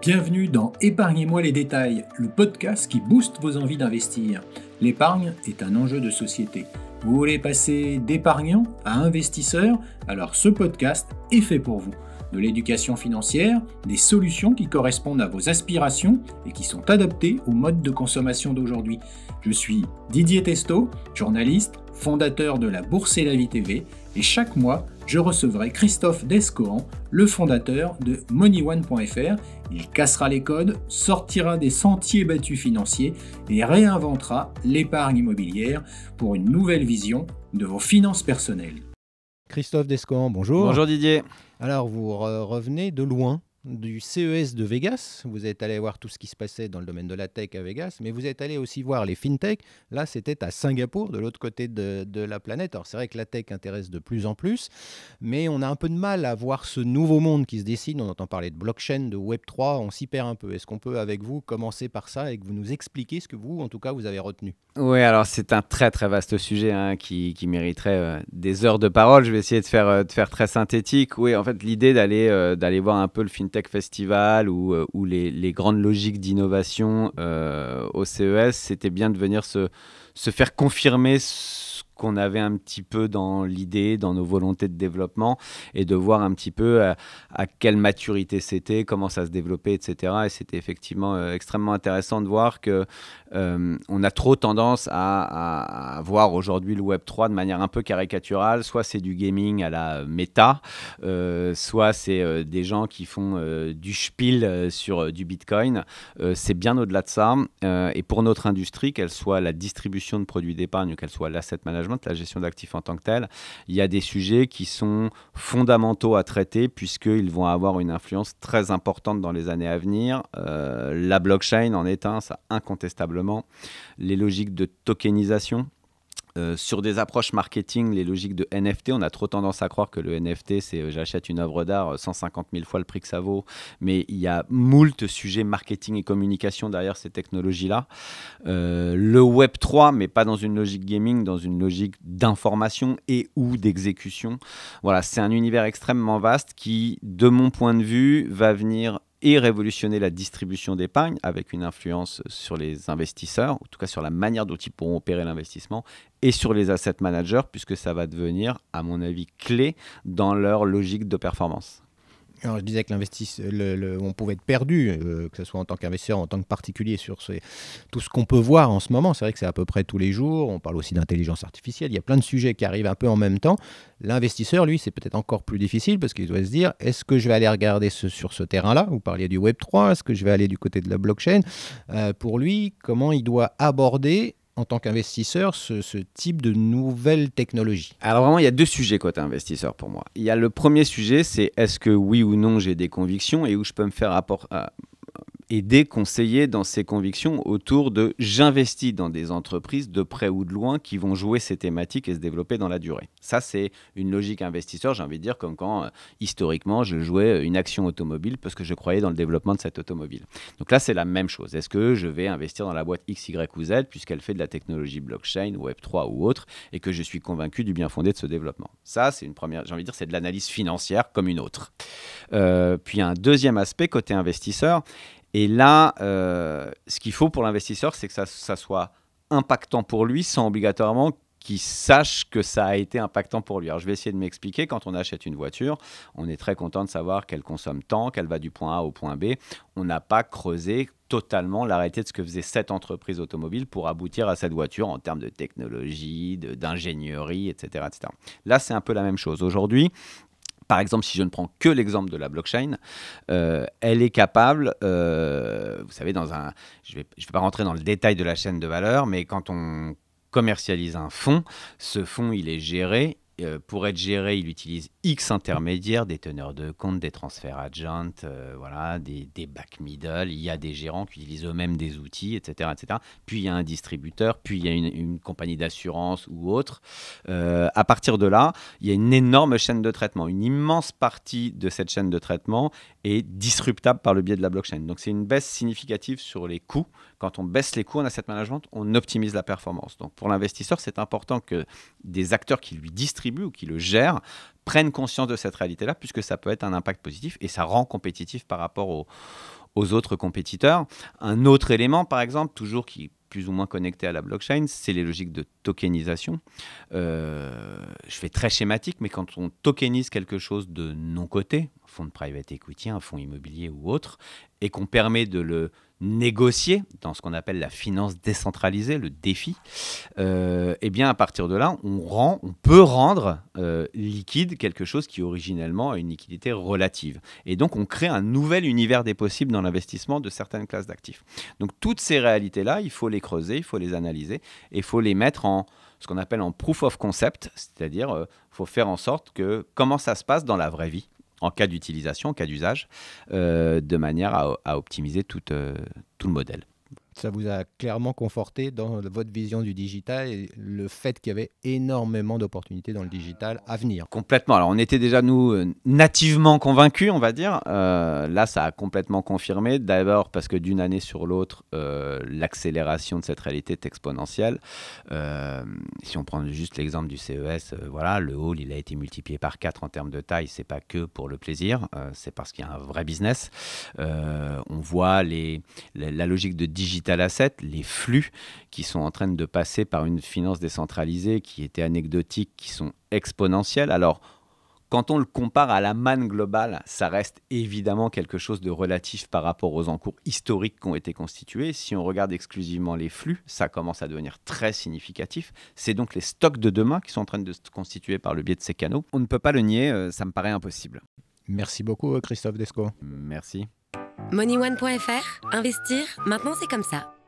Bienvenue dans Épargnez-moi les détails, le podcast qui booste vos envies d'investir. L'épargne est un enjeu de société. Vous voulez passer d'épargnant à investisseur? Alors ce podcast est fait pour vous. De l'éducation financière, des solutions qui correspondent à vos aspirations et qui sont adaptées au mode de consommation d'aujourd'hui. Je suis Didier Testo, journaliste, fondateur de la Bourse et la Vie TV, et chaque mois, je recevrai Christophe Descohan, le fondateur de MoneyOne.fr. Il cassera les codes, sortira des sentiers battus financiers et réinventera l'épargne immobilière pour une nouvelle vision de vos finances personnelles. Christophe Descohan, bonjour. Bonjour Didier. Alors, vous revenez de loin du CES de Vegas. Vous êtes allé voir tout ce qui se passait dans le domaine de la tech à Vegas, mais vous êtes allé aussi voir les fintech. Là, c'était à Singapour, de l'autre côté de la planète. Alors, c'est vrai que la tech intéresse de plus en plus, mais on a un peu de mal à voir ce nouveau monde qui se dessine. On entend parler de blockchain, de Web3, on s'y perd un peu. Est-ce qu'on peut, avec vous, commencer par ça et que vous nous expliquiez ce que vous, en tout cas, vous avez retenu? Oui, alors c'est un très très vaste sujet qui mériterait des heures de parole. Je vais essayer de faire très synthétique. Oui, en fait, l'idée d'aller voir un peu le FinTech Festival ou les grandes logiques d'innovation au CES, c'était bien de venir se faire confirmer ce qu'on avait un petit peu dans l'idée, dans nos volontés de développement, et de voir un petit peu à quelle maturité c'était, comment ça se développait, etc. Et c'était effectivement extrêmement intéressant de voir que on a trop tendance à voir aujourd'hui le Web3 de manière un peu caricaturale. Soit c'est du gaming à la méta, soit c'est des gens qui font du spiel sur du Bitcoin. C'est bien au-delà de ça. Et pour notre industrie, qu'elle soit la distribution de produits d'épargne ou qu'elle soit l'asset management, la gestion d'actifs en tant que telle, il y a des sujets qui sont fondamentaux à traiter puisqu'ils vont avoir une influence très importante dans les années à venir. La blockchain en est un, ça incontestablement. Les logiques de tokenisation. Sur des approches marketing, les logiques de NFT, on a trop tendance à croire que le NFT, c'est j'achète une œuvre d'art 150 000 fois le prix que ça vaut, mais il y a moult sujets marketing et communication derrière ces technologies-là. Le Web3, mais pas dans une logique gaming, dans une logique d'information et ou d'exécution. Voilà, c'est un univers extrêmement vaste qui, de mon point de vue, va venir et révolutionner la distribution d'épargne avec une influence sur les investisseurs, en tout cas sur la manière dont ils pourront opérer l'investissement, et sur les asset managers, puisque ça va devenir, à mon avis, clé dans leur logique de performance. Alors, je disais que on pouvait être perdu, que ce soit en tant qu'investisseur, en tant que particulier, sur tout ce qu'on peut voir en ce moment. C'est vrai que c'est à peu près tous les jours. On parle aussi d'intelligence artificielle. Il y a plein de sujets qui arrivent un peu en même temps. L'investisseur, lui, c'est peut-être encore plus difficile parce qu'il doit se dire, est-ce que je vais aller regarder sur ce terrain-là? Vous parliez du Web3, est-ce que je vais aller du côté de la blockchain? Pour lui, comment il doit aborder en tant qu'investisseur, ce type de nouvelles technologies? Alors vraiment, il y a deux sujets côté investisseur pour moi. Il y a le premier sujet, c'est est-ce que oui ou non j'ai des convictions et où je peux me faire aider, conseiller dans ces convictions autour de j'investis dans des entreprises de près ou de loin qui vont jouer ces thématiques et se développer dans la durée. Ça, c'est une logique investisseur, j'ai envie de dire, comme quand historiquement je jouais une action automobile parce que je croyais dans le développement de cette automobile. Donc là, c'est la même chose. Est-ce que je vais investir dans la boîte X, Y ou Z puisqu'elle fait de la technologie blockchain, Web3 ou autre et que je suis convaincu du bien fondé de ce développement? Ça, c'est une première, j'ai envie de dire, c'est de l'analyse financière comme une autre. Puis un deuxième aspect côté investisseur. Et là, ce qu'il faut pour l'investisseur, c'est que ça soit impactant pour lui sans obligatoirement qu'il sache que ça a été impactant pour lui. Alors, je vais essayer de m'expliquer. Quand on achète une voiture, on est très content de savoir qu'elle consomme tant, qu'elle va du point A au point B. On n'a pas creusé totalement la réalité de ce que faisait cette entreprise automobile pour aboutir à cette voiture en termes de technologie, d'ingénierie, etc., etc. Là, c'est un peu la même chose. Aujourd'hui, par exemple, si je ne prends que l'exemple de la blockchain, elle est capable, vous savez, je vais pas rentrer dans le détail de la chaîne de valeur, mais quand on commercialise un fonds, ce fonds, il est géré. Pour être géré, il utilise X intermédiaires, des teneurs de compte, des transferts adjoints, voilà, des back middle. Il y a des gérants qui utilisent eux-mêmes des outils, etc., etc. Puis il y a un distributeur, puis il y a une compagnie d'assurance ou autre. À partir de là, il y a une énorme chaîne de traitement. Une immense partie de cette chaîne de traitement est disruptable par le biais de la blockchain. Donc c'est une baisse significative sur les coûts. Quand on baisse les coûts en asset management, on optimise la performance. Donc pour l'investisseur, c'est important que des acteurs qui lui distribuent ou qui le gèrent prennent conscience de cette réalité-là, puisque ça peut être un impact positif et ça rend compétitif par rapport aux autres compétiteurs. Un autre élément, par exemple, toujours qui est plus ou moins connecté à la blockchain, c'est les logiques de tokenisation. Je fais très schématique, mais quand on tokenise quelque chose de non coté, un fonds de private equity, un fonds immobilier ou autre, et qu'on permet de le négocier dans ce qu'on appelle la finance décentralisée, le DeFi, et bien à partir de là, on peut rendre liquide quelque chose qui originellement a une liquidité relative. Et donc, on crée un nouvel univers des possibles dans l'investissement de certaines classes d'actifs. Donc, toutes ces réalités-là, il faut les creuser, il faut les analyser et il faut les mettre en ce qu'on appelle en proof of concept, c'est-à-dire il faut faire en sorte que comment ça se passe dans la vraie vie, en cas d'utilisation, en cas d'usage, de manière à optimiser tout le modèle. Ça vous a clairement conforté dans votre vision du digital et le fait qu'il y avait énormément d'opportunités dans le digital à venir. Complètement. Alors, on était déjà, nous, nativement convaincus, on va dire. Là, ça a complètement confirmé. D'abord parce que d'une année sur l'autre, l'accélération de cette réalité est exponentielle. Si on prend juste l'exemple du CES, voilà, le hall, il a été multiplié par 4 en termes de taille. C'est pas que pour le plaisir, c'est parce qu'il y a un vrai business. On voit la logique de digital asset, les flux qui sont en train de passer par une finance décentralisée qui était anecdotique, qui sont exponentielles. Alors, quand on le compare à la manne globale, ça reste évidemment quelque chose de relatif par rapport aux encours historiques qui ont été constitués. Si on regarde exclusivement les flux, ça commence à devenir très significatif. C'est donc les stocks de demain qui sont en train de se constituer par le biais de ces canaux. On ne peut pas le nier, ça me paraît impossible. Merci beaucoup, Christophe Descot. Merci. MoneyOne.fr, investir, maintenant c'est comme ça.